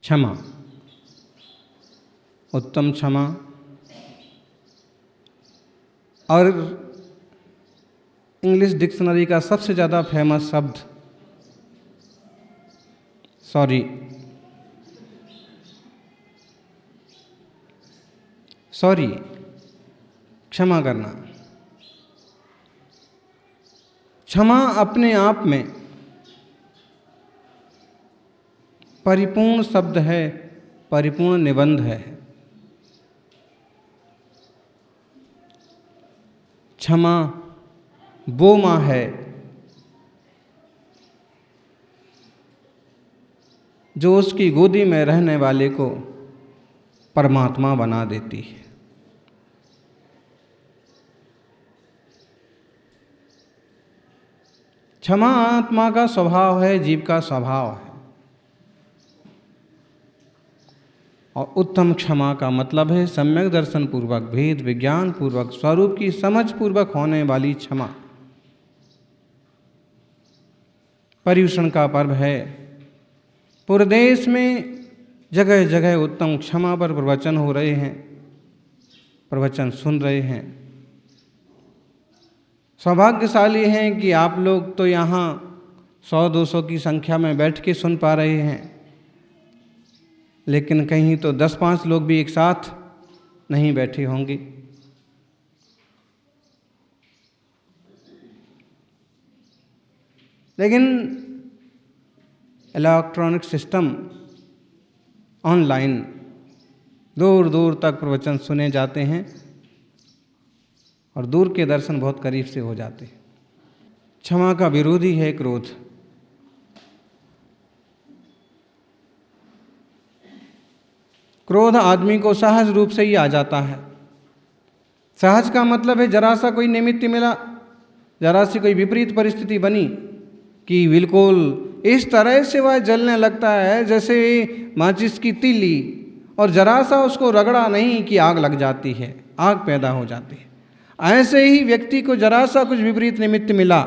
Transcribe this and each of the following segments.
क्षमा, उत्तम क्षमा। और इंग्लिश डिक्शनरी का सबसे ज़्यादा फेमस शब्द सॉरी। सॉरी, क्षमा करना। क्षमा अपने आप में परिपूर्ण शब्द है, परिपूर्ण निबंध है। क्षमा वो माँ है जो उसकी गोदी में रहने वाले को परमात्मा बना देती है। क्षमा आत्मा का स्वभाव है, जीव का स्वभाव है। और उत्तम क्षमा का मतलब है सम्यक दर्शन पूर्वक, भेद विज्ञान पूर्वक, स्वरूप की समझ पूर्वक होने वाली क्षमा। पर्युषण का पर्व है। पूरे देश में जगह जगह उत्तम क्षमा पर प्रवचन हो रहे हैं, प्रवचन सुन रहे हैं। सौभाग्यशाली हैं कि आप लोग तो यहाँ 100-200 की संख्या में बैठ के सुन पा रहे हैं, लेकिन कहीं तो 10-5 लोग भी एक साथ नहीं बैठे होंगे। लेकिन इलेक्ट्रॉनिक सिस्टम ऑनलाइन दूर दूर तक प्रवचन सुने जाते हैं और दूर के दर्शन बहुत करीब से हो जाते हैं। क्षमा का विरोधी है क्रोध। क्रोध आदमी को सहज रूप से ही आ जाता है। सहज का मतलब है जरा सा कोई निमित्त मिला, जरा सी कोई विपरीत परिस्थिति बनी कि बिल्कुल इस तरह से वह जलने लगता है जैसे माचिस की तीली, और जरा सा उसको रगड़ा नहीं कि आग लग जाती है, आग पैदा हो जाती है। ऐसे ही व्यक्ति को जरा सा कुछ विपरीत निमित्त मिला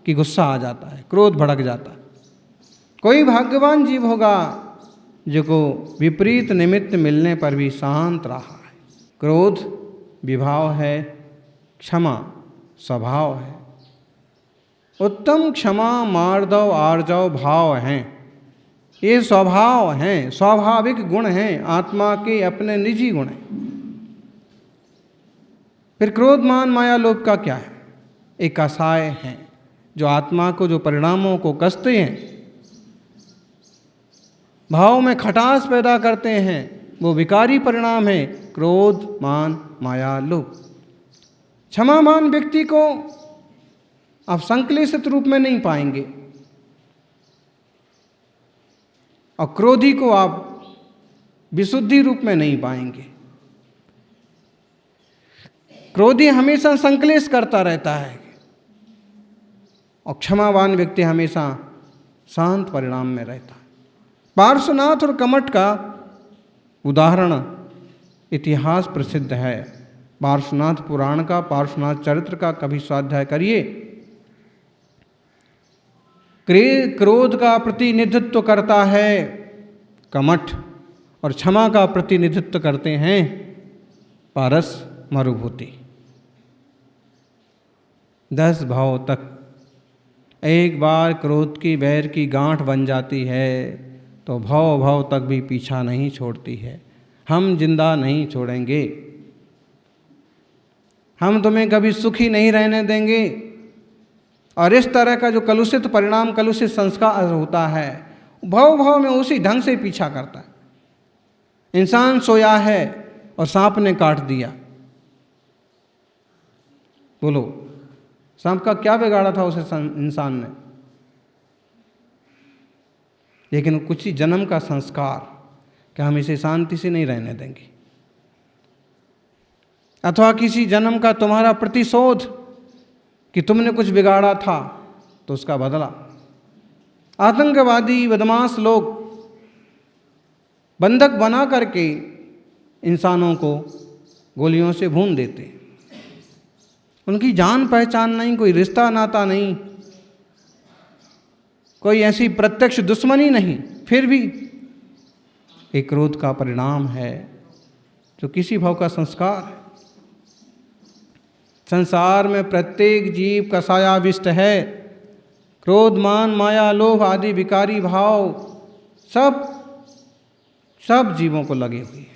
कि गुस्सा आ जाता है, क्रोध भड़क जाता है। कोई भाग्यवान जीव होगा जो को विपरीत निमित्त मिलने पर भी शांत रहा है। क्रोध विभाव है, क्षमा स्वभाव है। उत्तम क्षमा मार्दव आर्जव भाव हैं। ये स्वभाव हैं, स्वाभाविक गुण हैं, आत्मा के अपने निजी गुण हैं। फिर क्रोध मान माया लोभ का क्या है? एक कसाय हैं जो आत्मा को, जो परिणामों को कसते हैं, भाव में खटास पैदा करते हैं, वो विकारी परिणाम है क्रोध मान माया लोभ। क्षमावान व्यक्ति को आप संक्लेशित रूप में नहीं पाएंगे और क्रोधी को आप विशुद्धि रूप में नहीं पाएंगे। क्रोधी हमेशा संक्लेश करता रहता है और क्षमावान व्यक्ति हमेशा शांत परिणाम में रहता है। पार्श्वनाथ और कमठ का उदाहरण इतिहास प्रसिद्ध है। पार्श्वनाथ पुराण का, पार्श्वनाथ चरित्र का कभी स्वाध्याय करिए। क्रोध का प्रतिनिधित्व करता है कमठ और क्षमा का प्रतिनिधित्व करते हैं पारस मरुभूति। 10 भाव तक एक बार क्रोध की बैर की गांठ बन जाती है तो भाव भाव तक भी पीछा नहीं छोड़ती है। हम जिंदा नहीं छोड़ेंगे, हम तुम्हें कभी सुखी नहीं रहने देंगे। और इस तरह का जो कलुषित परिणाम, कलुषित संस्कार होता है, भाव भाव में उसी ढंग से पीछा करता है। इंसान सोया है और सांप ने काट दिया, बोलो सांप का क्या बिगाड़ा था उसे इंसान ने? लेकिन कुछ ही जन्म का संस्कार कि हम इसे शांति से नहीं रहने देंगे, अथवा किसी जन्म का तुम्हारा प्रतिशोध कि तुमने कुछ बिगाड़ा था तो उसका बदला। आतंकवादी बदमाश लोग बंधक बना करके इंसानों को गोलियों से भून देते, उनकी जान पहचान नहीं, कोई रिश्ता नाता नहीं, कोई ऐसी प्रत्यक्ष दुश्मनी नहीं, फिर भी एक क्रोध का परिणाम है जो किसी भाव का संस्कार है। संसार में प्रत्येक जीव कसायाविष्ट है। क्रोध, मान, माया, लोभ आदि विकारी भाव सब जीवों को लगे हुए हैं।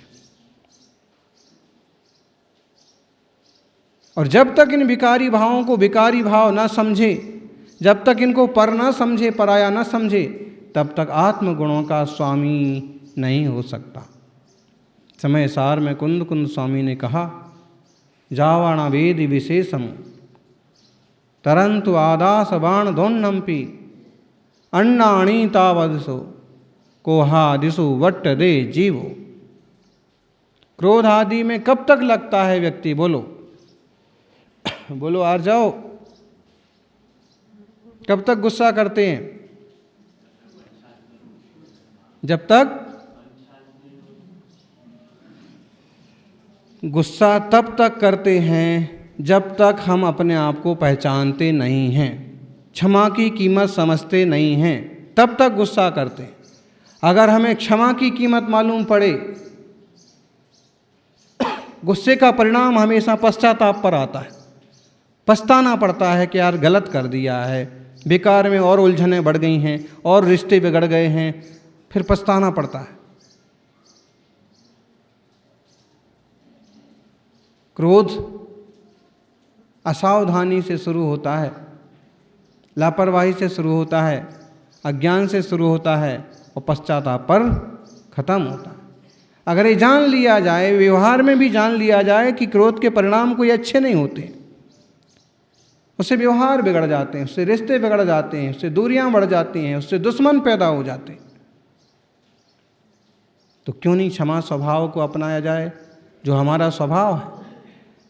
और जब तक इन विकारी भावों को विकारी भाव न समझे, जब तक इनको पर न समझे, पराया न समझे, तब तक आत्मगुणों का स्वामी नहीं हो सकता। समय सार में कुंद कुंद स्वामी ने कहा, जावाणा वेद विशेषम तरंतु आदास बाण दोन्नम्पि अन्नाणी तावदसो कोहादिसु वट्ट दे जीवो। क्रोध आदि में कब तक लगता है व्यक्ति? बोलो बोलो, आ जाओ। कब तक गुस्सा करते हैं? जब तक गुस्सा तब तक करते हैं जब तक हम अपने आप को पहचानते नहीं हैं, क्षमा की कीमत समझते नहीं हैं, तब तक गुस्सा करते हैं। अगर हमें क्षमा की कीमत मालूम पड़े, गुस्से का परिणाम हमेशा पश्चाताप पर आता है। पछताना पड़ता है कि यार गलत कर दिया है, बेकार में और उलझनें बढ़ गई हैं और रिश्ते बिगड़ गए हैं, फिर पछताना पड़ता है। क्रोध असावधानी से शुरू होता है, लापरवाही से शुरू होता है, अज्ञान से शुरू होता है और पश्चाताप पर खत्म होता है। अगर ये जान लिया जाए, व्यवहार में भी जान लिया जाए कि क्रोध के परिणाम कोई अच्छे नहीं होते, उससे व्यवहार बिगड़ जाते हैं, उससे रिश्ते बिगड़ जाते हैं, उससे दूरियां बढ़ जाती हैं, उससे दुश्मन पैदा हो जाते हैं, तो क्यों नहीं क्षमा स्वभाव को अपनाया जाए जो हमारा स्वभाव है।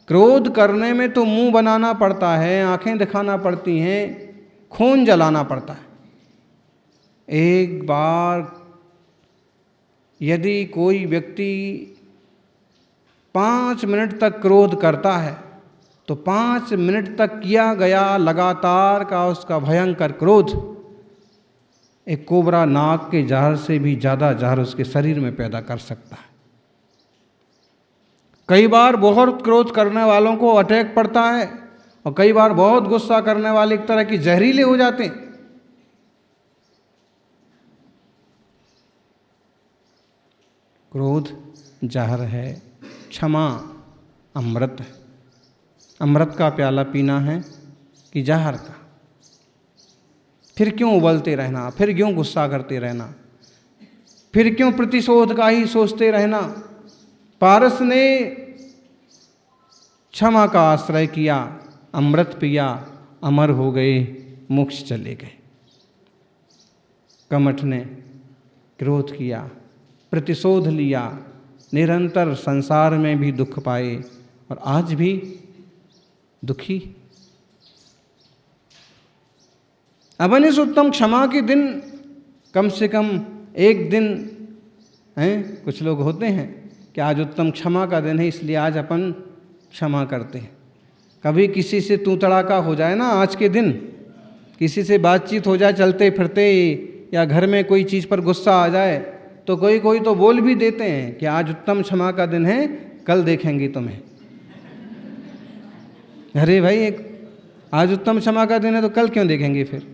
क्रोध करने में तो मुंह बनाना पड़ता है, आंखें दिखाना पड़ती हैं, खून जलाना पड़ता है। एक बार यदि कोई व्यक्ति 5 मिनट तक क्रोध करता है तो 5 मिनट तक किया गया लगातार का उसका भयंकर क्रोध एक कोबरा नाग के जहर से भी ज़्यादा जहर उसके शरीर में पैदा कर सकता है। कई बार बहुत क्रोध करने वालों को अटैक पड़ता है और कई बार बहुत गुस्सा करने वाले एक तरह की जहरीले हो जाते हैं। क्रोध जहर है, क्षमा अमृत है। अमृत का प्याला पीना है कि जहर का? फिर क्यों उबलते रहना, फिर क्यों गुस्सा करते रहना, फिर क्यों प्रतिशोध का ही सोचते रहना। पारस ने क्षमा का आश्रय किया, अमृत पिया, अमर हो गए, मोक्ष चले गए। कमठ ने क्रोध किया, प्रतिशोध लिया, निरंतर संसार में भी दुख पाए और आज भी दुखी। अबनिस उत्तम क्षमा के दिन कम से कम एक दिन हैं, कुछ लोग होते हैं कि आज उत्तम क्षमा का दिन है इसलिए आज अपन क्षमा करते हैं। कभी किसी से तू तड़ाका हो जाए ना, आज के दिन किसी से बातचीत हो जाए चलते फिरते, या घर में कोई चीज़ पर गुस्सा आ जाए तो कोई तो बोल भी देते हैं कि आज उत्तम क्षमा का दिन है, कल देखेंगे तुम्हें। अरे भाई, आज उत्तम क्षमा का दिन है तो कल क्यों देखेंगे? फिर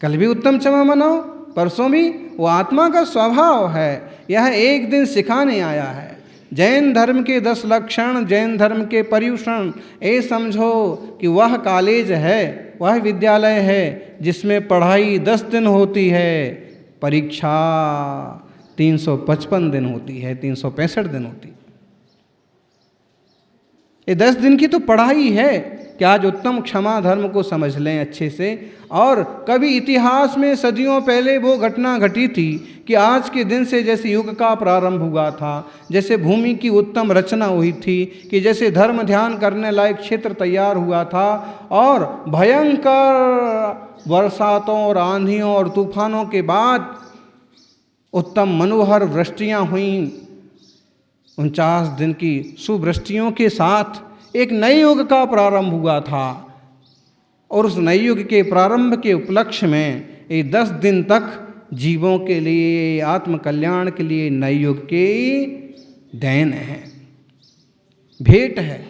कल भी उत्तम क्षमा मनाओ, परसों भी। वो आत्मा का स्वभाव है, यह एक दिन सिखाने आया है। जैन धर्म के 10 लक्षण, जैन धर्म के पर्यूषण, ये समझो कि वह कॉलेज है, वह विद्यालय है जिसमें पढ़ाई 10 दिन होती है, परीक्षा 355 दिन होती है, 365 दिन होती है। ये 10 दिन की तो पढ़ाई है कि आज उत्तम क्षमा धर्म को समझ लें अच्छे से। और कभी इतिहास में सदियों पहले वो घटना घटी थी कि आज के दिन से जैसे युग का प्रारंभ हुआ था, जैसे भूमि की उत्तम रचना हुई थी, कि जैसे धर्म ध्यान करने लायक क्षेत्र तैयार हुआ था और भयंकर बरसातों और आंधियों और तूफानों के बाद उत्तम मनोहर वृष्टियाँ हुईं। 49 दिन की सुवृष्टियों के साथ एक नए युग का प्रारंभ हुआ था और उस नए युग के प्रारंभ के उपलक्ष्य में ये 10 दिन तक जीवों के लिए, आत्म कल्याण के लिए नए युग के देन है, भेंट है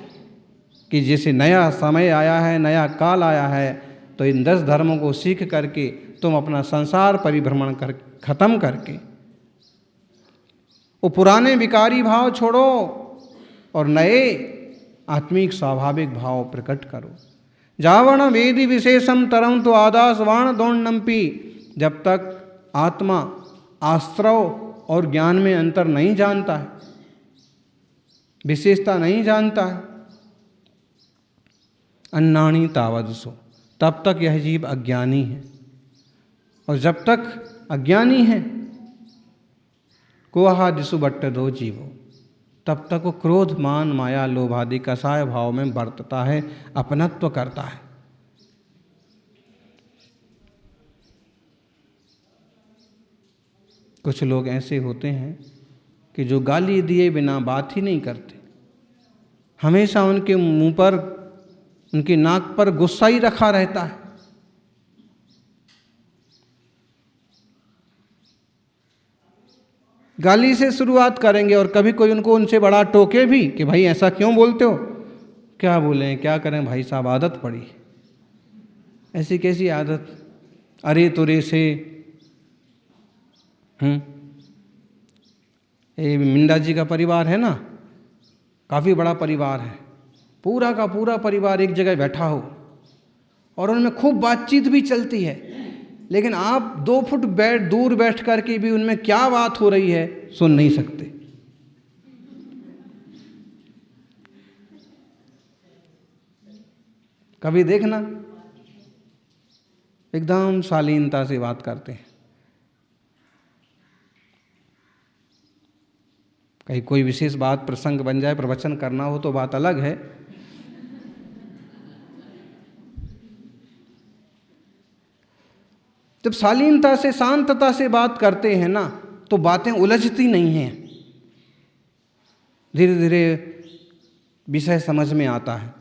कि जैसे नया समय आया है, नया काल आया है, तो इन 10 धर्मों को सीख करके तुम अपना संसार परिभ्रमण कर खत्म करके वो पुराने विकारी भाव छोड़ो और नए आत्मिक स्वाभाविक भाव प्रकट करो। जावण वेदी विशेषम तरम तो आदास वाण दौड़नम्पी, जब तक आत्मा आश्रव और ज्ञान में अंतर नहीं जानता है, विशेषता नहीं जानता है, अन्नाणी तावदसो, तब तक यह जीव अज्ञानी है। और जब तक अज्ञानी है, कोहा दिशु बट्ट दो जीवो, तब तक वो क्रोध मान माया लोभ आदि कसाय भाव में बरतता है, अपनत्व करता है। कुछ लोग ऐसे होते हैं कि जो गाली दिए बिना बात ही नहीं करते, हमेशा उनके मुंह पर, उनकी नाक पर गुस्सा ही रखा रहता है। गाली से शुरुआत करेंगे और कभी कोई उनको उनसे बड़ा टोके भी कि भाई ऐसा क्यों बोलते हो, क्या बोलें क्या करें भाई साहब, आदत पड़ी। ऐसी कैसी आदत, अरे तुरे से। ये मिंडा जी का परिवार है ना, काफ़ी बड़ा परिवार है, पूरा का पूरा परिवार एक जगह बैठा हो और उनमें खूब बातचीत भी चलती है, लेकिन आप 2 फुट दूर बैठ करके भी उनमें क्या बात हो रही है सुन नहीं सकते। कभी देखना एकदम शालीनता से बात करते हैं, कहीं कोई विशेष बात प्रसंग बन जाए, प्रवचन करना हो तो बात अलग है, जब शालीनता से शांतता से बात करते हैं ना तो बातें उलझती नहीं हैं, धीरे धीरे विषय समझ में आता है।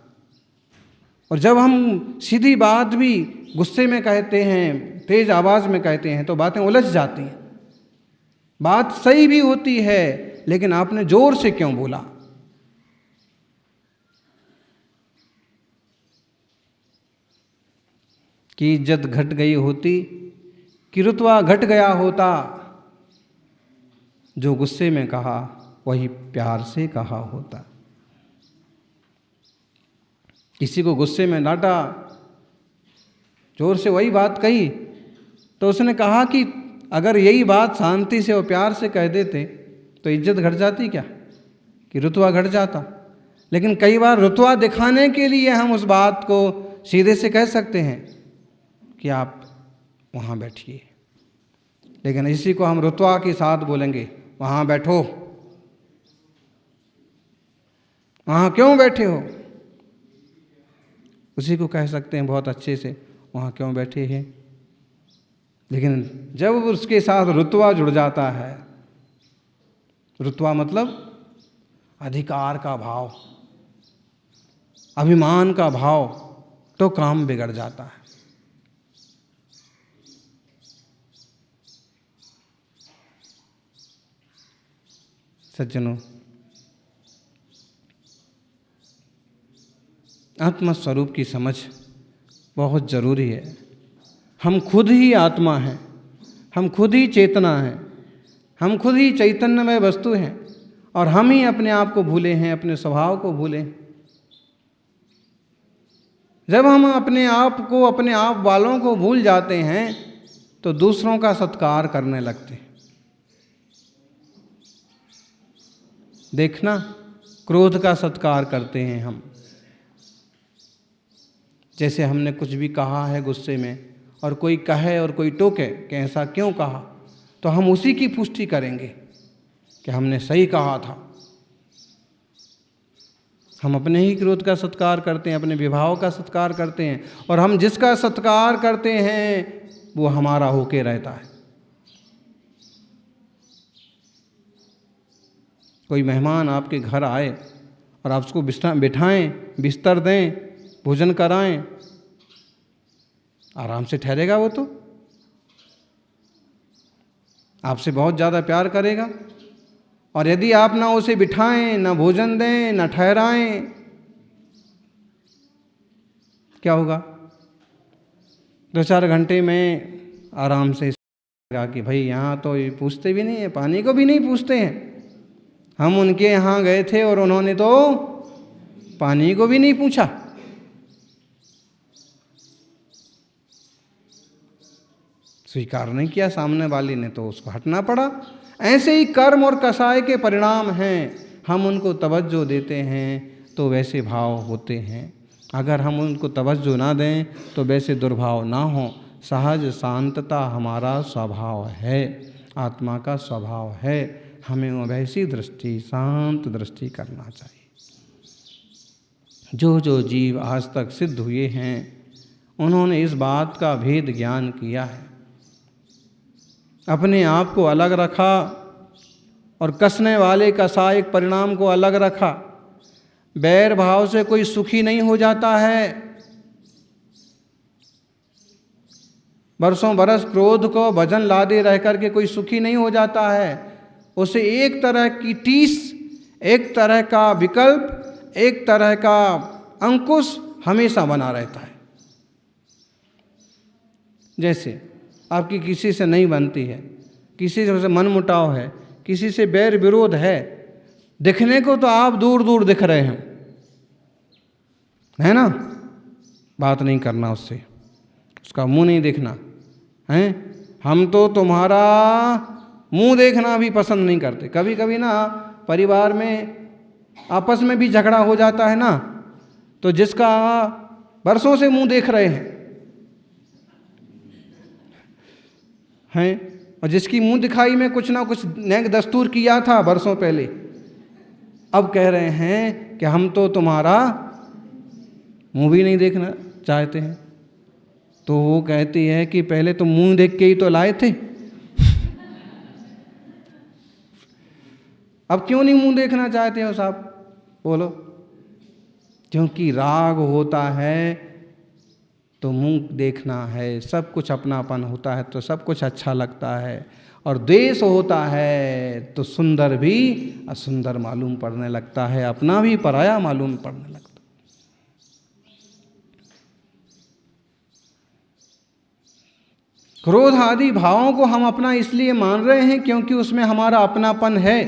और जब हम सीधी बात भी गुस्से में कहते हैं, तेज आवाज़ में कहते हैं, तो बातें उलझ जाती हैं। बात सही भी होती है, लेकिन आपने जोर से क्यों बोला। कि इज्जत घट गई होती, कि रुतबा घट गया होता, जो गुस्से में कहा वही प्यार से कहा होता। किसी को गुस्से में डांटा, जोर से वही बात कही, तो उसने कहा कि अगर यही बात शांति से और प्यार से कह देते तो इज्जत घट जाती क्या, कि रुतबा घट जाता। लेकिन कई बार रुतबा दिखाने के लिए हम उस बात को सीधे से कह सकते हैं कि आप वहाँ बैठिए, लेकिन इसी को हम रुतबा के साथ बोलेंगे, वहाँ बैठो, वहाँ क्यों बैठे हो। उसी को कह सकते हैं बहुत अच्छे से, वहाँ क्यों बैठे हैं। लेकिन जब उसके साथ रुतबा जुड़ जाता है, रुतबा मतलब अधिकार का भाव, अभिमान का भाव, तो काम बिगड़ जाता है। सज्जनों, आत्मस्वरूप की समझ बहुत ज़रूरी है। हम खुद ही आत्मा हैं, हम खुद ही चेतना हैं, हम खुद ही चैतन्यमय वस्तु हैं, और हम ही अपने आप को भूले हैं, अपने स्वभाव को भूले। जब हम अपने आप को, अपने आप वालों को भूल जाते हैं तो दूसरों का सत्कार करने लगते हैं। देखना, क्रोध का सत्कार करते हैं हम। जैसे हमने कुछ भी कहा है गुस्से में, और कोई कहे और कोई टोके कि ऐसा क्यों कहा, तो हम उसी की पुष्टि करेंगे कि हमने सही कहा था। हम अपने ही क्रोध का सत्कार करते हैं, अपने विभाव का सत्कार करते हैं, और हम जिसका सत्कार करते हैं वो हमारा होके रहता है। कोई मेहमान आपके घर आए और आप उसको बिठाएं, बिस्तर दें, भोजन कराएं, आराम से ठहरेगा वो तो, आपसे बहुत ज़्यादा प्यार करेगा। और यदि आप ना उसे बिठाएं, ना भोजन दें, ना ठहराएं, क्या होगा? 2-4 घंटे में आराम से कहा कि भाई यहाँ तो ये पूछते भी नहीं है, पानी को भी नहीं पूछते हैं। हम उनके यहाँ गए थे और उन्होंने तो पानी को भी नहीं पूछा। स्वीकार नहीं किया सामने वाले ने, तो उसको हटना पड़ा। ऐसे ही कर्म और कसाय के परिणाम हैं, हम उनको तवज्जो देते हैं तो वैसे भाव होते हैं, अगर हम उनको तवज्जो ना दें तो वैसे दुर्भाव ना हो। सहज शांतता हमारा स्वभाव है, आत्मा का स्वभाव है, हमें वैसी दृष्टि, शांत दृष्टि करना चाहिए। जो जो जीव आज तक सिद्ध हुए हैं उन्होंने इस बात का भेद ज्ञान किया है, अपने आप को अलग रखा और कसने वाले कसायक परिणाम को अलग रखा। बैर भाव से कोई सुखी नहीं हो जाता है। बरसों बरस क्रोध को भजन लादे रह करके कोई सुखी नहीं हो जाता है। उसे एक तरह की टीस, एक तरह का विकल्प, एक तरह का अंकुश हमेशा बना रहता है। जैसे आपकी किसी से नहीं बनती है, किसी से मनमुटाव है, किसी से बैर विरोध है, दिखने को तो आप दूर दूर दिख रहे हैं, है ना, बात नहीं करना उससे, उसका मुंह नहीं देखना है। हम तो तुम्हारा मुंह देखना भी पसंद नहीं करते। कभी कभी ना परिवार में आपस में भी झगड़ा हो जाता है ना, तो जिसका बरसों से मुंह देख रहे हैं और जिसकी मुंह दिखाई में कुछ ना कुछ नेक दस्तूर किया था बरसों पहले, अब कह रहे हैं कि हम तो तुम्हारा मुंह भी नहीं देखना चाहते हैं। तो वो कहती है कि पहले तो मुंह देख के ही तो लाए थे, अब क्यों नहीं मुंह देखना चाहते हो साहब? बोलो। क्योंकि राग होता है तो मुंह देखना है, सब कुछ अपनापन होता है तो सब कुछ अच्छा लगता है, और द्वेष होता है तो सुंदर भी असुंदर मालूम पड़ने लगता है, अपना भी पराया मालूम पड़ने लगता है। क्रोध आदि भावों को हम अपना इसलिए मान रहे हैं क्योंकि उसमें हमारा अपनापन है।